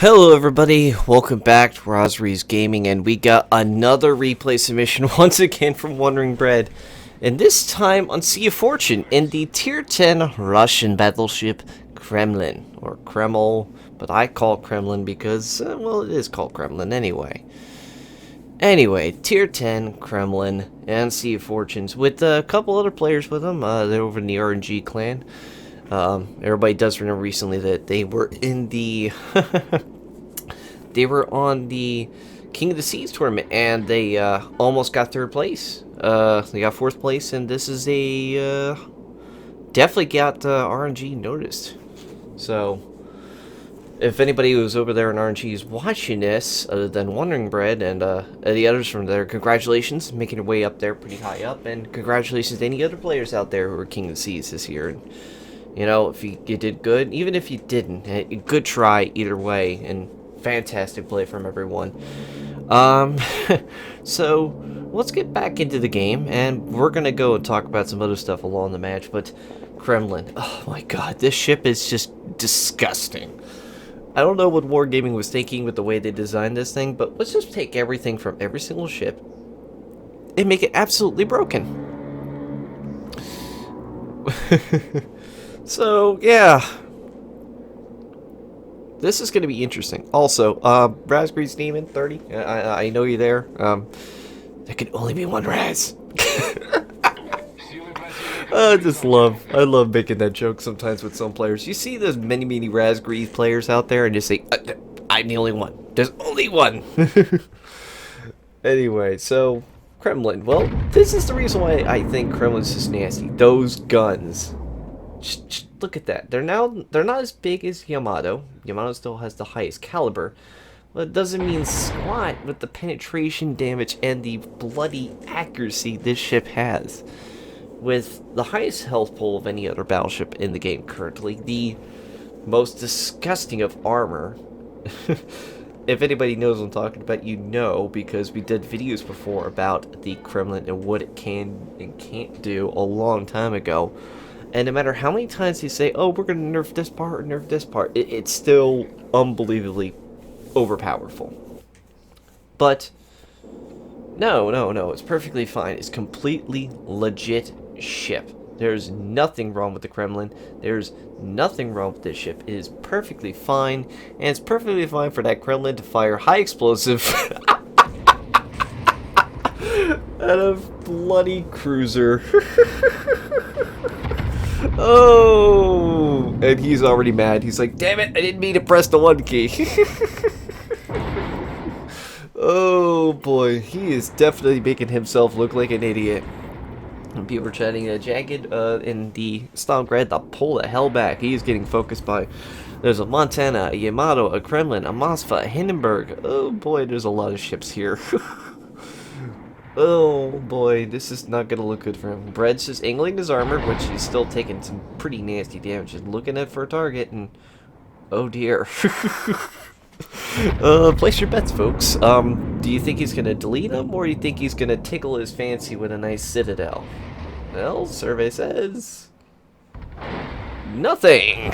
Hello everybody, welcome back to Rosry's Gaming, and we got another replay submission once again from Wandering Bread. And this time on Sea of Fortune in the Tier 10 Russian battleship Kremlin, or Kreml, but I call it Kremlin because, well, it is called Kremlin anyway. Anyway, Tier 10 Kremlin and Sea of Fortunes with a couple other players with them. They're over in the RNG clan. Everybody does remember recently that they were in the they were on the King of the Seas tournament, and they almost got third place. They got fourth place, and this is a definitely got RNG noticed. So if anybody who's over there in RNG is watching this, other than Wandering Bread and the others from there, congratulations, making your way up there pretty high up, and congratulations to any other players out there who are King of the Seas this year. And, you know, if you did good, even if you didn't, good try either way, and fantastic play from everyone. So let's get back into the game, and we're gonna go and talk about some other stuff along the match. But Kremlin, oh my god, this ship is just disgusting. I don't know what Wargaming was thinking with the way they designed this thing, but let's just take everything from every single ship and make it absolutely broken. So, yeah. This is going to be interesting. Also, Raspberry's Demon 30. I know you're there. There can only be one Raz. I love making that joke sometimes with some players. You see those many Raspberry players out there and just say, I'm the only one. There's only one. Anyway, so, Kremlin. Well, this is the reason why I think Kremlin's just nasty. Those guns. Just look at that. They're not as big as Yamato. Yamato still has the highest caliber, but it doesn't mean squat with the penetration damage and the bloody accuracy this ship has. With the highest health pool of any other battleship in the game currently, the most disgusting of armor. If anybody knows what I'm talking about, you know, because we did videos before about the Kremlin and what it can and can't do a long time ago. And no matter how many times you say, oh, we're going to nerf this part or nerf this part, it's still unbelievably overpowerful. But, no, it's perfectly fine. It's completely legit ship. There's nothing wrong with the Kremlin. There's nothing wrong with this ship. It is perfectly fine, and it's perfectly fine for that Kremlin to fire high explosive at a bloody cruiser. Oh, and he's already mad. He's like, damn it, I didn't mean to press the 1 key. Oh boy, he is definitely making himself look like an idiot. And people are chatting Jagged in the Stalingrad to pull the hell back. He is getting focused by, there's a Montana, a Yamato, a Kremlin, a Moskva, a Hindenburg. Oh boy, there's a lot of ships here. Oh boy, this is not going to look good for him. Bread's just angling his armor, which he's still taking some pretty nasty damage. Just looking at for a target, and oh dear. Place your bets, folks. Do you think he's going to delete him, or do you think he's going to tickle his fancy with a nice citadel? Well, survey says nothing.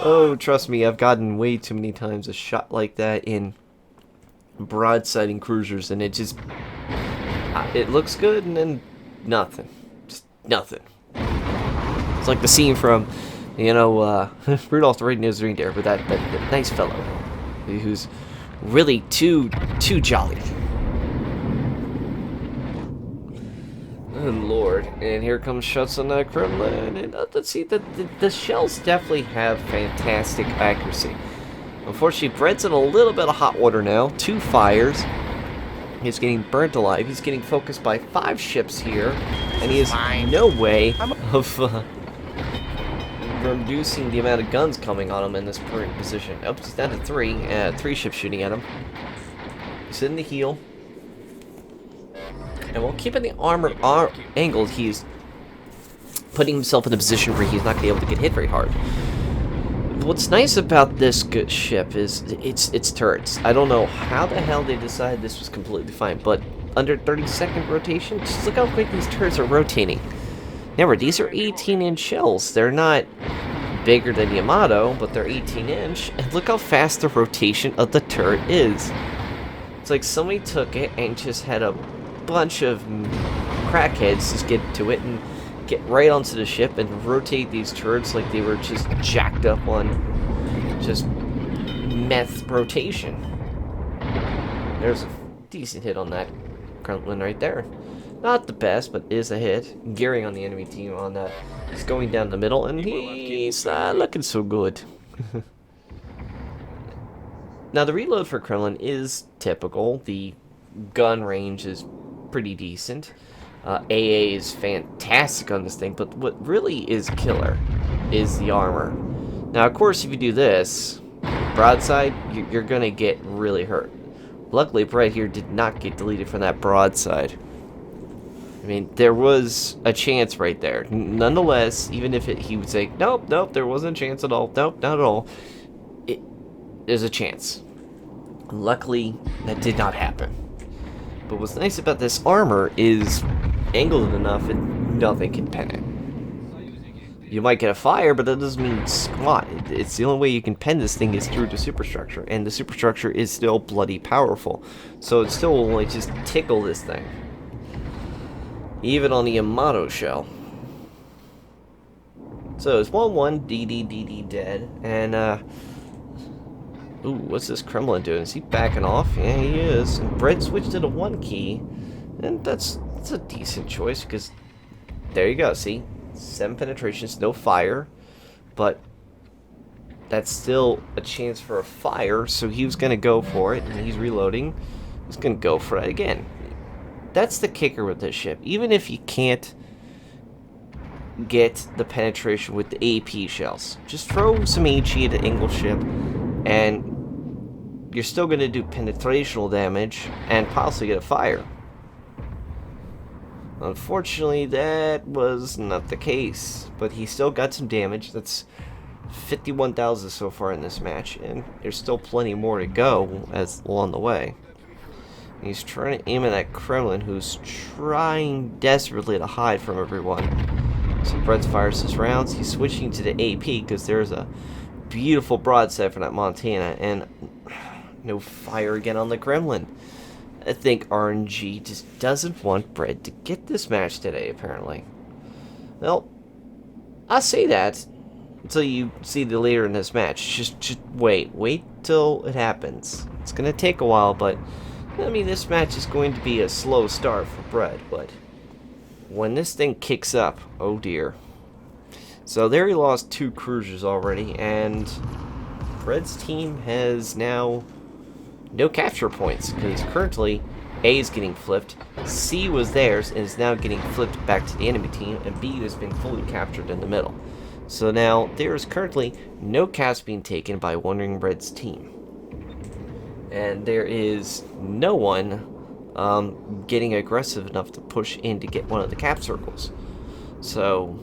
Oh, trust me, I've gotten way too many times a shot like that in broadsiding cruisers, and it just it looks good and then nothing, just nothing. It's like the scene from, you know, Rudolph the Red-Nosed Reindeer, but that nice fellow who's really too jolly. Oh lord, and here comes shots on that Kremlin, and let's see, the shells definitely have fantastic accuracy. Unfortunately, Bread's in a little bit of hot water now. 2 fires. He's getting burnt alive. He's getting focused by 5 ships here. And he has no way of reducing the amount of guns coming on him in this current position. Oh, he's down to 3. 3 ships shooting at him. He's in the heel. And while keeping the armor angled, he's putting himself in a position where he's not going to be able to get hit very hard. What's nice about this good ship is its turrets. I don't know how the hell they decided this was completely fine, but under 30-second rotation, just look how quick these turrets are rotating. Remember, these are 18-inch shells. They're not bigger than Yamato, but they're 18-inch, and look how fast the rotation of the turret is. It's like somebody took it and just had a bunch of crackheads just get to it and get right onto the ship and rotate these turrets like they were just jacked up on just meth rotation. There's a decent hit on that Kremlin right there. Not the best, but is a hit. Gearing on the enemy team on that. He's going down the middle, and he's not looking so good. Now, the reload for Kremlin is typical. The gun range is pretty decent. AA is fantastic on this thing, but what really is killer is the armor. Now, of course, if you do this, broadside, you're going to get really hurt. Luckily, Brett here did not get deleted from that broadside. I mean, there was a chance right there. Nonetheless, even if he would say, nope, there wasn't a chance at all. Nope, not at all. There's a chance. Luckily, that did not happen. But what's nice about this armor is angled enough and nothing can pen it. You might get a fire, but that doesn't mean squat. It's the only way you can pen this thing is through the superstructure, and the superstructure is still bloody powerful. So it still will only just tickle this thing. Even on the Yamato shell. So it's 1-1, DD dead, and ooh, what's this Kremlin doing? Is he backing off? Yeah, he is. And Brett switched to the 1 key, and that's a decent choice, because there you go, see? 7 penetrations, no fire, but that's still a chance for a fire, so he was going to go for it, and he's reloading. He's going to go for it again. That's the kicker with this ship. Even if you can't get the penetration with the AP shells, just throw some HE at the angle ship, and you're still going to do penetrational damage and possibly get a fire. Unfortunately, that was not the case, but he still got some damage. That's 51,000 so far in this match, and there's still plenty more to go as along the way. He's trying to aim at that Kremlin, who's trying desperately to hide from everyone. So Brett fires his rounds. He's switching to the AP because there's a beautiful broadside for that Montana, and no fire again on the Kremlin. I think RNG just doesn't want Brett to get this match today, apparently. Well, I say that until you see the later in this match. Just wait till it happens. It's gonna take a while, but I mean, this match is going to be a slow start for Brett, but when this thing kicks up, oh dear. So there he lost 2 cruisers already, and Brett's team has now no capture points, because currently A is getting flipped, C was theirs and is now getting flipped back to the enemy team, and B has been fully captured in the middle. So now there is currently no caps being taken by Wandering Bread's team. And there is no one getting aggressive enough to push in to get one of the cap circles. So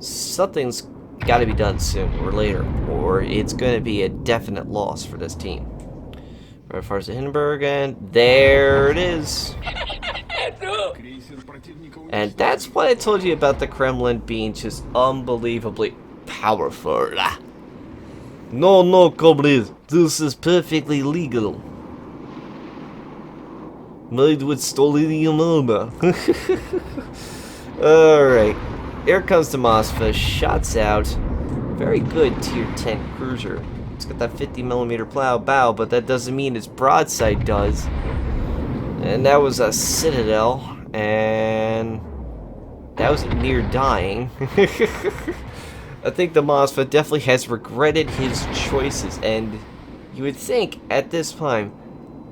something's got to be done soon or later, or it's going to be a definite loss for this team. Right, fires to Hindenburg, and there it is. And that's what I told you about the Kremlin being just unbelievably powerful. No, comrade. This is perfectly legal. Made with stolen Yamato. Alright. Here comes the Mosfa. Shots out. Very good tier 10 cruiser. It's got that 50mm bow, but that doesn't mean its broadside does. And that was a Citadel. And that was near dying. I think the Mosfa definitely has regretted his choices, and you would think at this time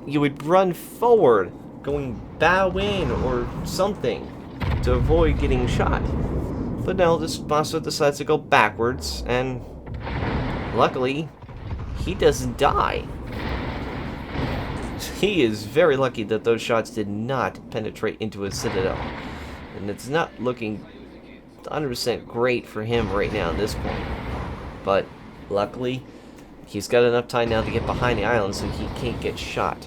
you would run forward, going bow in or something to avoid getting shot. But no, this Mosfa decides to go backwards, and luckily he doesn't die. He is very lucky that those shots did not penetrate into his Citadel, and it's not looking 100% great for him right now at this point. But luckily, he's got enough time now to get behind the island so he can't get shot.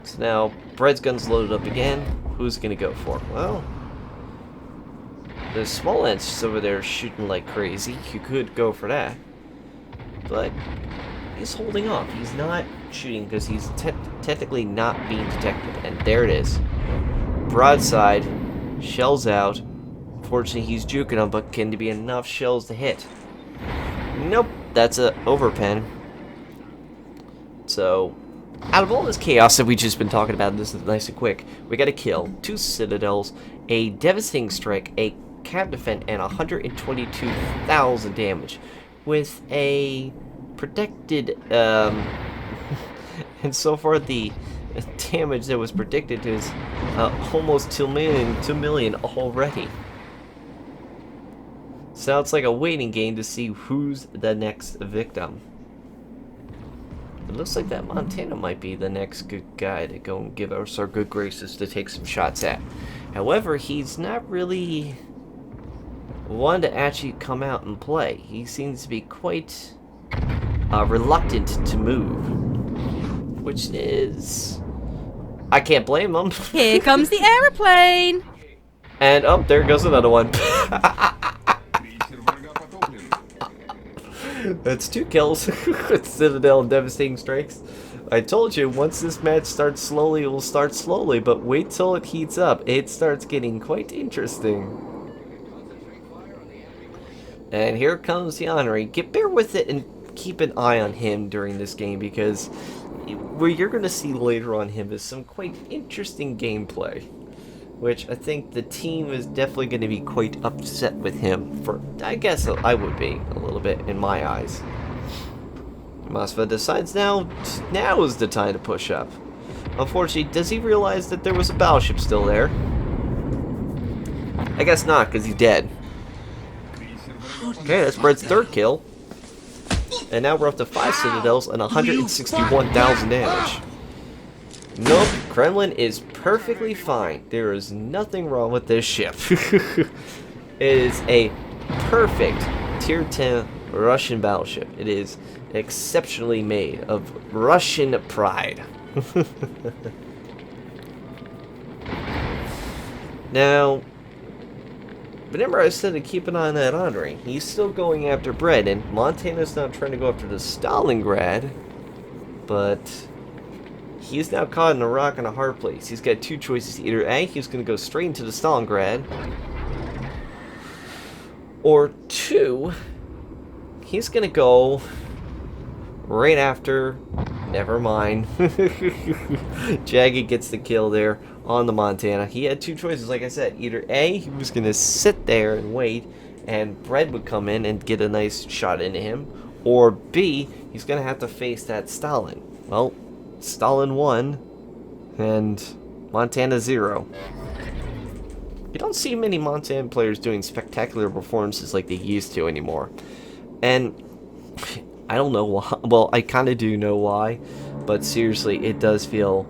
So now, Bread's gun's loaded up again. Who's going to go for it? Well, The Smolensk's over there shooting like crazy. You could go for that. But he's holding off. He's not shooting because he's technically not being detected. And there it is. Broadside. Shells out. Fortunately, he's juking them, but can there be enough shells to hit? Nope. That's a overpen. So, out of all this chaos that we've just been talking about, this is nice and quick. We got a kill, 2 citadels, a devastating strike, a cap defense, and 122,000 damage. With a predicted, and so far the damage that was predicted is almost 2 million already. Sounds like a waiting game to see who's the next victim. It looks like that Montana might be the next good guy to go and give us our good graces to take some shots at. However, he's not really one to actually come out and play. He seems to be quite reluctant to move, which is... I can't blame him. Here comes the aeroplane! And, oh, there goes another one. That's 2 kills with Citadel and devastating strikes. I told you, once this match starts slowly, it will start slowly, but wait till it heats up. It starts getting quite interesting. And here comes the Henri. Bear with it and keep an eye on him during this game, because what you're going to see later on him is some quite interesting gameplay. Which I think the team is definitely going to be quite upset with him for. I guess I would be a little bit in my eyes. Mosfa decides now is the time to push up. Unfortunately, does he realize that there was a battleship still there? I guess not, because he's dead. Okay, that's Brett's 3rd kill. And now we're up to 5 citadels and 161,000 damage. Nope, Kremlin is perfectly fine. There is nothing wrong with this ship. It is a perfect Tier 10 Russian battleship. It is exceptionally made of Russian pride. Now, remember I said to keep an eye on that Henri. He's still going after Brett, and Montana's not trying to go after the Stalingrad, but... he's now caught in a rock and a hard place. He's got 2 choices. Either A, he's going to go straight into the Stalingrad, or 2, he's going to go right after, never mind. Jagged gets the kill there on the Montana. He had 2 choices, like I said. Either A, he was going to sit there and wait, and Brett would come in and get a nice shot into him, or B, he's going to have to face that Stalin. Well, Stalin 1 and Montana 0. You don't see many Montana players doing spectacular performances like they used to anymore. And I don't know why. Well, I kind of do know why, but seriously, it does feel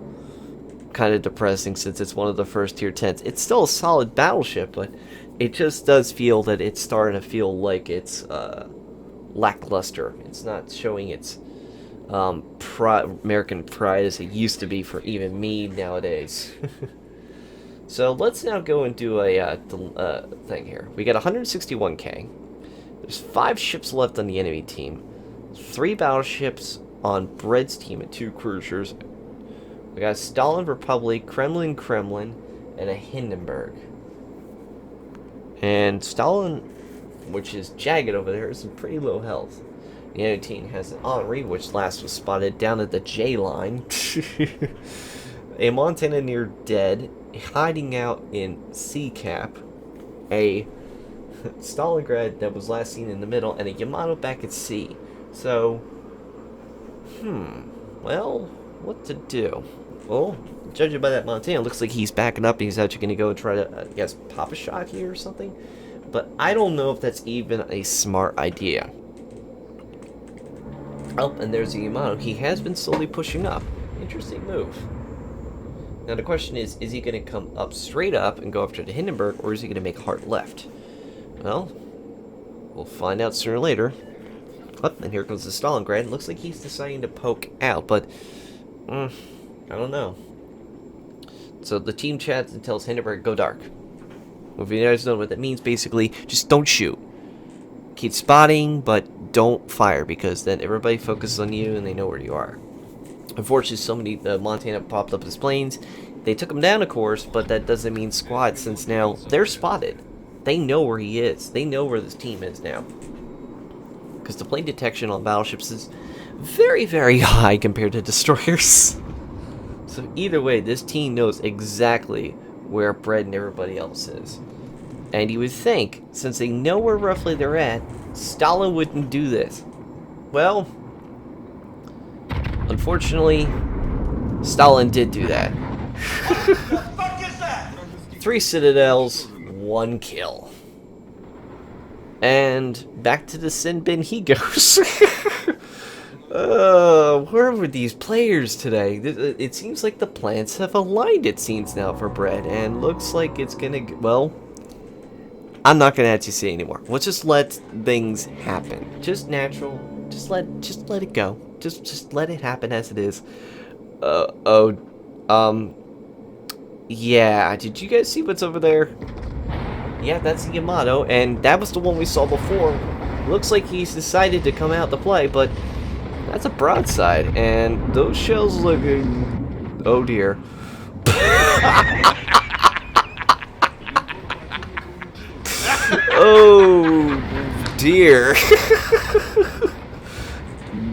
kind of depressing since it's one of the first Tier 10s. It's still a solid battleship, but it just does feel that it's starting to feel like it's lackluster. It's not showing its American pride as it used to be for even me nowadays. So let's now go and do a thing here. We got 161k. There's 5 ships left on the enemy team. 3 battleships on Bread's team and 2 cruisers. We got Stalin Republic, Kremlin, and a Hindenburg. And Stalin, which is Jagged over there, is in pretty low health. The enemy team has an Henri, which last was spotted down at the J line. A Montana near dead, hiding out in C cap. A Stalingrad that was last seen in the middle, and a Yamato back at C. So, well, what to do? Well, judging by that Montana, looks like he's backing up. He's actually going to go try to, I guess, pop a shot here or something. But I don't know if that's even a smart idea. Oh, and there's the Yamato. He has been slowly pushing up. Interesting move. Now the question is he going to come up straight up and go after the Hindenburg, or is he going to make a hard left? Well, we'll find out sooner or later. Oh, and here comes the Stalingrad. Looks like he's deciding to poke out, but I don't know. So the team chats and tells Hindenburg, go dark. If you guys don't know what that means, basically, just don't shoot. Keep spotting, but don't fire, because then everybody focuses on you and they know where you are. Unfortunately, somebody, Montana popped up his planes. They took him down, of course, but that doesn't mean squad, since now they're spotted. They know where he is. They know where this team is now. Because the plane detection on battleships is very, very high compared to destroyers. So either way, this team knows exactly where Brett and everybody else is. And you would think, since they know where roughly they're at, Stalin wouldn't do this. Well, unfortunately, Stalin did do that. What the fuck is that? 3 citadels, 1 kill. And back to the sin bin he goes. Where were these players today? It seems like the plans have aligned, it seems now, for Brett. And looks like it's gonna... Well, I'm not gonna actually say anymore. We'll just let things happen. Just natural. Just let it go. Just let it happen as it is. Yeah, did you guys see what's over there? Yeah, that's the Yamato, and that was the one we saw before. Looks like he's decided to come out to play, but that's a broadside, and those shells look... Oh dear. Oh dear.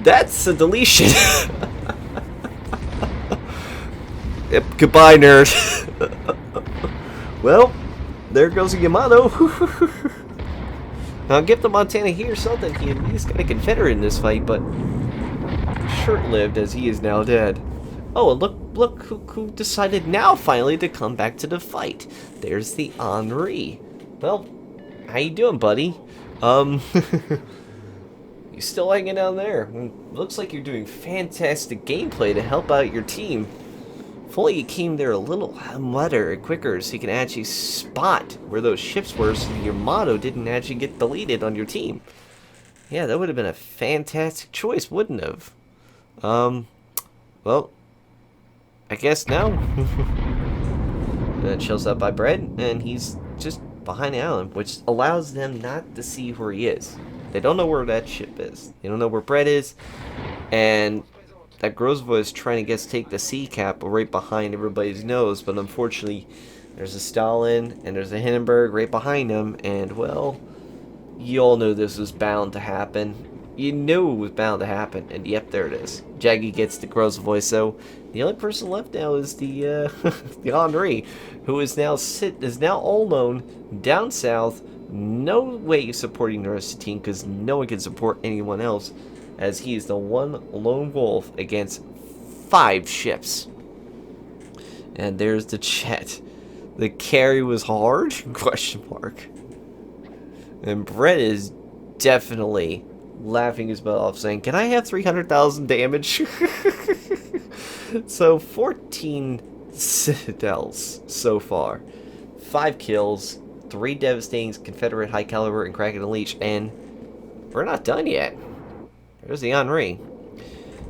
That's a deletion. Yep, goodbye, nerd. Well, there goes a Yamato. Now, give the Montana here something. He at least got a Confederate in this fight, but short-lived, as he is now dead. Oh, and look who decided now finally to come back to the fight. There's the Henri. Well, how you doing, buddy? You still hanging down there? Looks like you're doing fantastic gameplay to help out your team. If only you came there a little later, quicker, so you can actually spot where those ships were, so your motto didn't actually get deleted on your team. Yeah, that would have been a fantastic choice, wouldn't it have? Well, I guess no. That chills out by Brett, and he's just behind the island, which allows them not to see where he is. They don't know where that ship is. They don't know where Brett is, and that Grozvo is trying to take the sea cap right behind everybody's nose, but unfortunately, there's a Stalin and there's a Hindenburg right behind him, and well, you all know this was bound to happen. You knew it was bound to happen, and yep, there it is. Jaggy gets the Grozvo, so the only person left now is the the Henri, who is now all alone down south. No way supporting the rest of the team, because no one can support anyone else, as he is the one lone wolf against 5 ships. And there's the chat. The carry was hard? Question mark. And Brett is definitely laughing his butt off, saying, "Can I have 300,000 damage?" So 14 citadels so far, 5 kills, 3 devastating Confederate high caliber and Kraken and Leech, and we're not done yet. There's the Henri.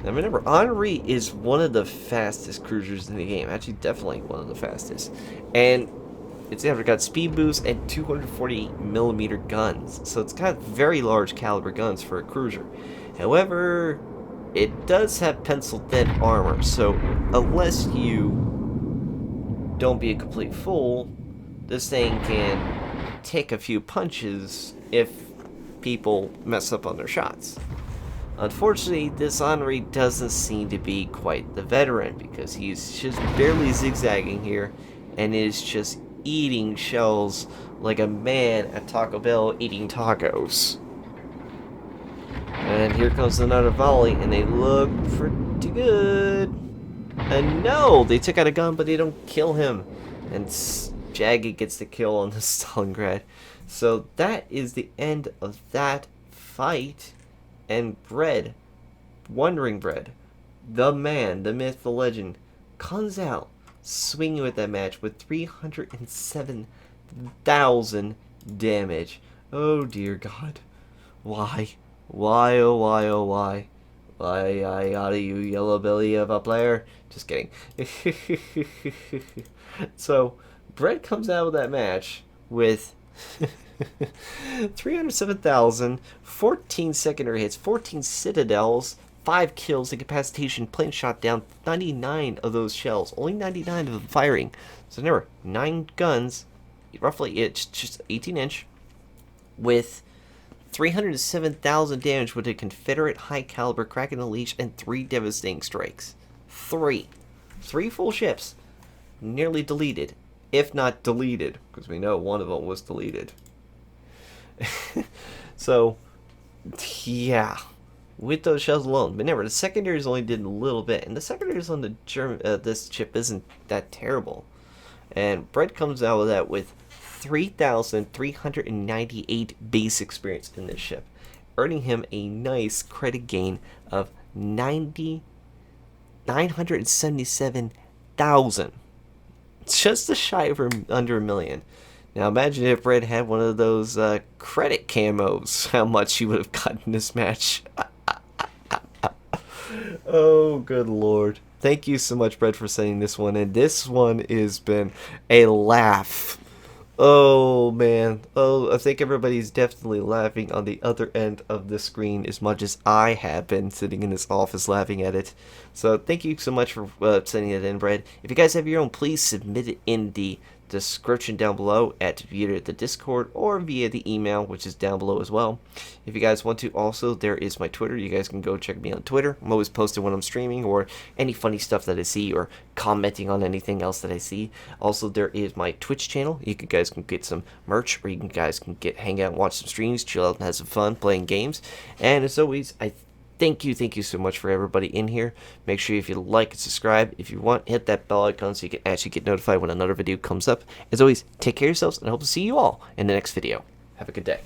Now remember, Henri is one of the fastest cruisers in the game. Actually, definitely one of the fastest. And it's got speed boost and 240mm guns. So it's got very large caliber guns for a cruiser. However, it does have pencil-thin armor. So unless you don't be a complete fool, this thing can take a few punches if people mess up on their shots. Unfortunately, this Henri doesn't seem to be quite the veteran, because he's just barely zigzagging here and is just eating shells like a man at Taco Bell eating tacos. And here comes another volley, and they look pretty good. And no, they took out a gun, but they don't kill him. And Jaggy gets the kill on the Stalingrad. So that is the end of that fight. And Bread, Wondering Bread, the man, the myth, the legend, comes out swinging with that match with 307,000 damage. Oh dear God. Why? Why, oh why, oh why? Why, are you yellow belly of a player? Just kidding. So, Bread comes out with that match with 307,000, 14 secondary hits, 14 citadels, 5 kills, incapacitation, plane shot down 99 of those shells. Only 99 of them firing. So there were 9 guns, roughly it's just 18-inch, with 307,000 damage with a Confederate high-caliber Kraken Unleashed and 3 devastating strikes. 3 full ships, nearly deleted, if not deleted, because we know one of them was deleted. So, yeah, with those shells alone. But remember, the secondaries only did a little bit, and the secondaries on the this ship isn't that terrible. And Brett comes out of that with 3,398 base experience in this ship, earning him a nice credit gain of 977,000. Just a shy of under a million. Now imagine if Brett had one of those credit camos, how much he would have gotten this match. Oh, good lord. Thank you so much, Brett, for sending this one. And this one has been a laugh. Oh, man. Oh, I think everybody's definitely laughing on the other end of the screen as much as I have been sitting in this office laughing at it. So thank you so much for sending it in, Brett. If you guys have your own, please submit it in the description down below at via the Discord or via the email, which is down below as well. If you guys want to, also there is my Twitter. You guys can go check me on Twitter. I'm always posting when I'm streaming or any funny stuff that I see or commenting on anything else that I see. Also, there is my Twitch channel. You guys can get some merch, or you guys can hang out and watch some streams, chill out and have some fun playing games. And as always, thank you so much for everybody in here. Make sure if you like and subscribe. If you want, hit that bell icon so you can actually get notified when another video comes up. As always, take care of yourselves, and I hope to see you all in the next video. Have a good day.